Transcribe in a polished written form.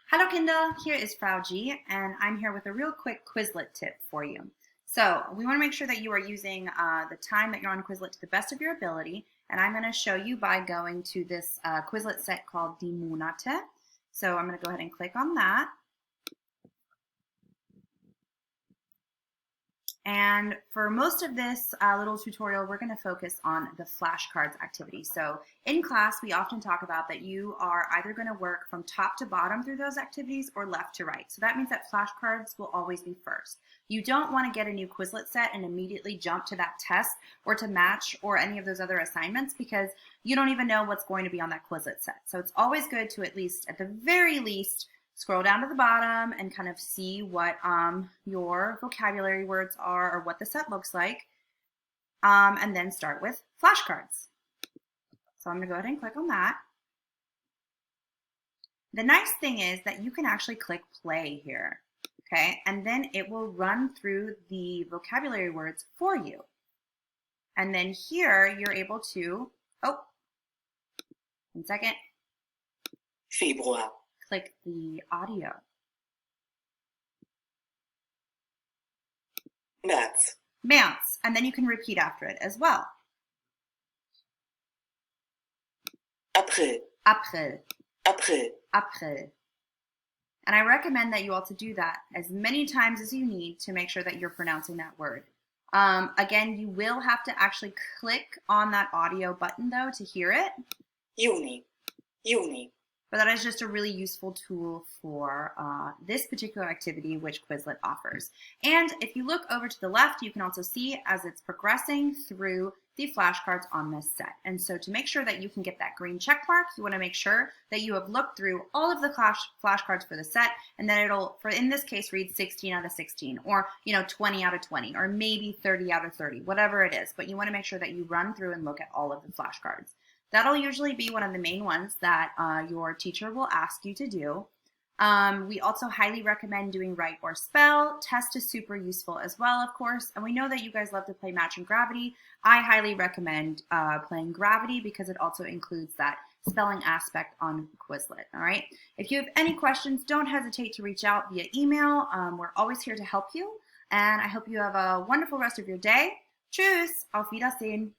Hallo Kinder, hier ist Frau G, and I'm here with a real quick Quizlet tip for you. So we want to make sure that you are using the time that you're on Quizlet to the best of your ability, and I'm going to show you by going to this Quizlet set called Die Monate. So I'm going to go ahead and click on that. And for most of this little tutorial, we're going to focus on the flashcards activity. So in class, we often talk about that you are either going to work from top to bottom through those activities or left to right. So that means that flashcards will always be first. You don't want to get a new Quizlet set and immediately jump to that test or to match or any of those other assignments because you don't even know what's going to be on that Quizlet set. So it's always good to at the very least, scroll down to the bottom and kind of see what your vocabulary words are or what the set looks like, and then start with flashcards. So I'm going to go ahead and click on that. The nice thing is that you can actually click play here, okay? And then it will run through the vocabulary words for you. And then here you're able to, 1 second. Februar. Click the audio. März, and then you can repeat after it as well. April. And I recommend that you also do that as many times as you need to make sure that you're pronouncing that word. Again, you will have to actually click on that audio button though to hear it. Juni. But that is just a really useful tool for this particular activity which Quizlet offers. And if you look over to the left, you can also see as it's progressing through the flashcards on this set. And so to make sure that you can get that green check mark, you want to make sure that you have looked through all of the flashcards for the set, and then it'll, in this case, read 16 out of 16, or 20 out of 20, or maybe 30 out of 30, whatever it is. But you want to make sure that you run through and look at all of the flashcards. That'll usually be one of the main ones that your teacher will ask you to do. We also highly recommend doing write or spell. Test is super useful as well, of course. And we know that you guys love to play Match and Gravity. I highly recommend playing Gravity because it also includes that spelling aspect on Quizlet, all right? If you have any questions, don't hesitate to reach out via email. We're always here to help you. And I hope you have a wonderful rest of your day. Tschüss, auf Wiedersehen.